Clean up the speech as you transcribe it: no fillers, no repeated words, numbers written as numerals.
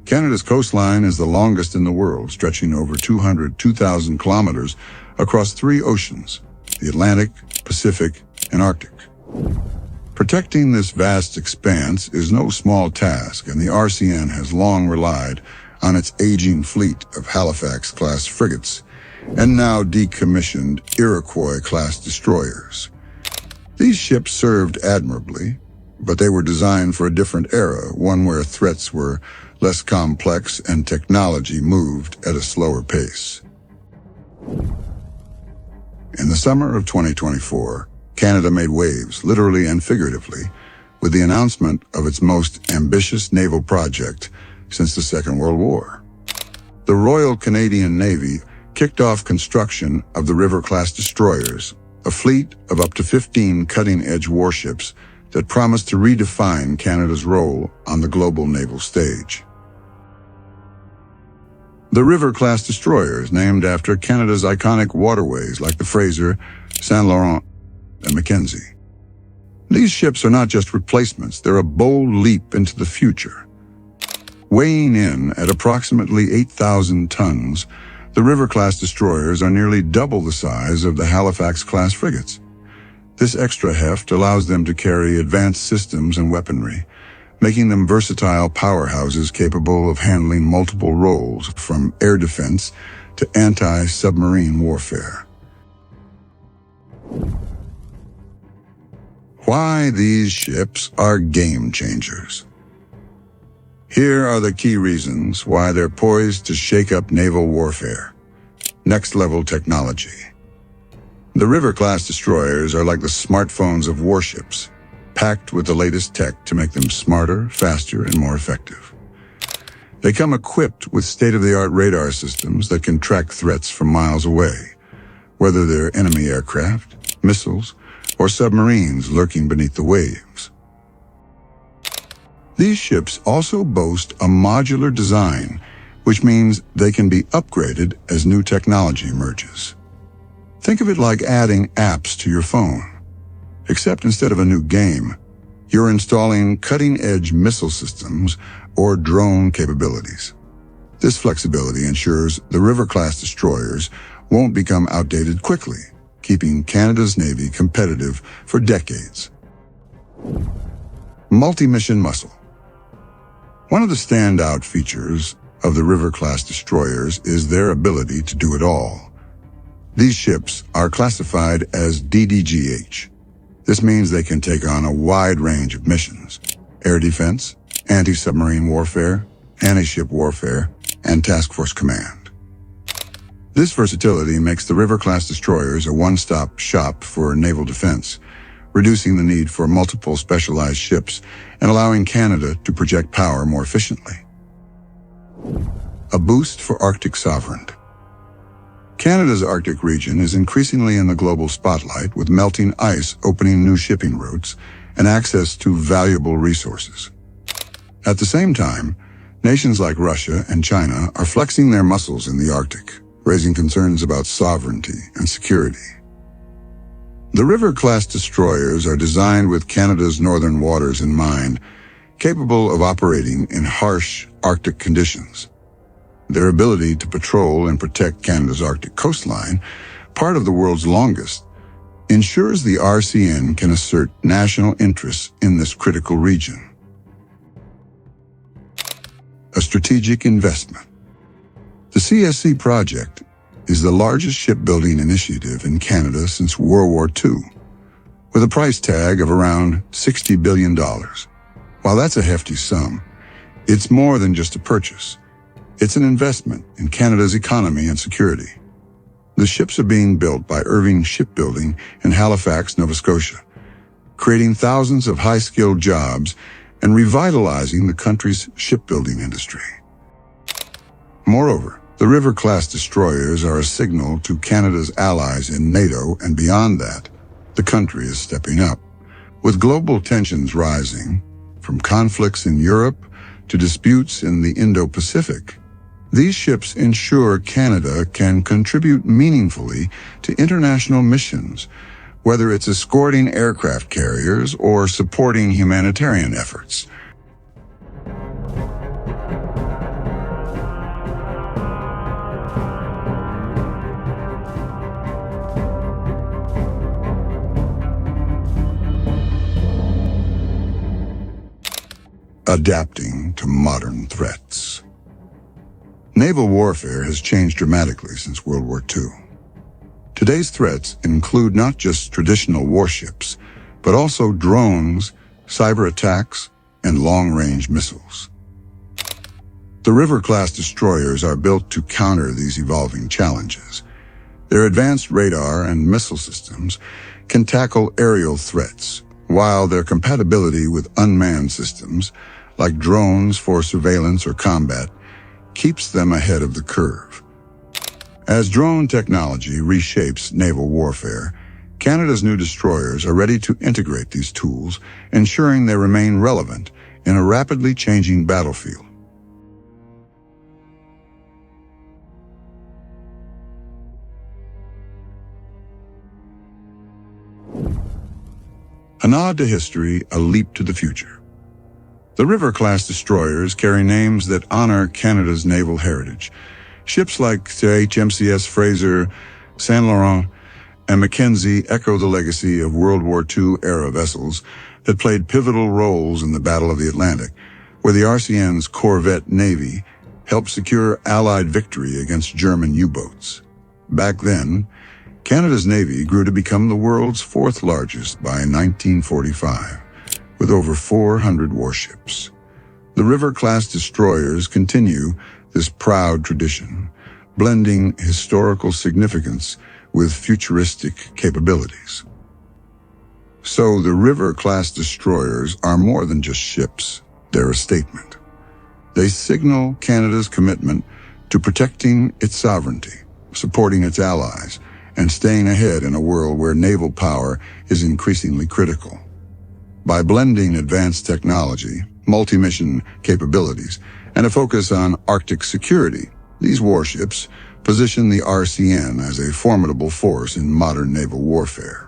Canada's coastline is the longest in the world, stretching over 2,000 kilometers across 3 oceans, the Atlantic, Pacific, and Arctic. Protecting this vast expanse is no small task, and the RCN has long relied on its aging fleet of Halifax-class frigates and now decommissioned Iroquois-class destroyers. These ships served admirably, but they were designed for a different era, one where threats were less complex and technology moved at a slower pace. In the summer of 2024, Canada made waves, literally and figuratively, with the announcement of its most ambitious naval project since the Second World War. The Royal Canadian Navy kicked off construction of the River-class destroyers, a fleet of up to 15 cutting-edge warships that promised to redefine Canada's role on the global naval stage. The River-class destroyers, named after Canada's iconic waterways like the Fraser, Saint Laurent, and Mackenzie. These ships are not just replacements, they're a bold leap into the future. Weighing in at approximately 8,000 tons, the River-class destroyers are nearly double the size of the Halifax-class frigates. This extra heft allows them to carry advanced systems and weaponry, making them versatile powerhouses capable of handling multiple roles, from air defense to anti-submarine warfare. Why these ships are game changers. Here are the key reasons why they're poised to shake up naval warfare. Next-level technology. The River-class destroyers are like the smartphones of warships, packed with the latest tech to make them smarter, faster, and more effective. They come equipped with state-of-the-art radar systems that can track threats from miles away, whether they're enemy aircraft, missiles, or submarines lurking beneath the waves. These ships also boast a modular design, which means they can be upgraded as new technology emerges. Think of it like adding apps to your phone, except instead of a new game, you're installing cutting-edge missile systems or drone capabilities. This flexibility ensures the River-class destroyers won't become outdated quickly, keeping Canada's Navy competitive for decades. Multi-mission muscle. One of the standout features of the River-class destroyers is their ability to do it all. These ships are classified as DDGH. This means they can take on a wide range of missions: air defense, anti-submarine warfare, anti-ship warfare, and task force command. This versatility makes the River-class destroyers a one-stop shop for naval defense, reducing the need for multiple specialized ships and allowing Canada to project power more efficiently. A boost for Arctic sovereignty. Canada's Arctic region is increasingly in the global spotlight, with melting ice opening new shipping routes and access to valuable resources. At the same time, nations like Russia and China are flexing their muscles in the Arctic, raising concerns about sovereignty and security. The River-class destroyers are designed with Canada's northern waters in mind, capable of operating in harsh Arctic conditions. Their ability to patrol and protect Canada's Arctic coastline, part of the world's longest, ensures the RCN can assert national interests in this critical region. A strategic investment. The CSC project is the largest shipbuilding initiative in Canada since World War II, with a price tag of around $60 billion. While that's a hefty sum, it's more than just a purchase. It's an investment in Canada's economy and security. The ships are being built by Irving Shipbuilding in Halifax, Nova Scotia, creating thousands of high-skilled jobs and revitalizing the country's shipbuilding industry. Moreover, the River-class destroyers are a signal to Canada's allies in NATO, and beyond that, the country is stepping up. With global tensions rising, from conflicts in Europe to disputes in the Indo-Pacific, these ships ensure Canada can contribute meaningfully to international missions, whether it's escorting aircraft carriers or supporting humanitarian efforts. adapting to modern threats. Naval warfare has changed dramatically since World War II. Today's threats include not just traditional warships, but also drones, cyber attacks, and long-range missiles. The River-class destroyers are built to counter these evolving challenges. Their advanced radar and missile systems can tackle aerial threats, while their compatibility with unmanned systems, like drones for surveillance or combat, keeps them ahead of the curve. As drone technology reshapes naval warfare, Canada's new destroyers are ready to integrate these tools, ensuring they remain relevant in a rapidly changing battlefield. A nod to history, a leap to the future. The River-class destroyers carry names that honor Canada's naval heritage. Ships like HMCS Fraser, Saint Laurent, and Mackenzie echo the legacy of World War II-era vessels that played pivotal roles in the Battle of the Atlantic, where the RCN's corvette navy helped secure Allied victory against German U-boats. Back then, Canada's Navy grew to become the world's fourth largest by 1945, with over 400 warships. The River-class destroyers continue this proud tradition, blending historical significance with futuristic capabilities. So the River-class destroyers are more than just ships, they're a statement. They signal Canada's commitment to protecting its sovereignty, supporting its allies, and staying ahead in a world where naval power is increasingly critical. By blending advanced technology, multi-mission capabilities, and a focus on Arctic security, these warships position the RCN as a formidable force in modern naval warfare.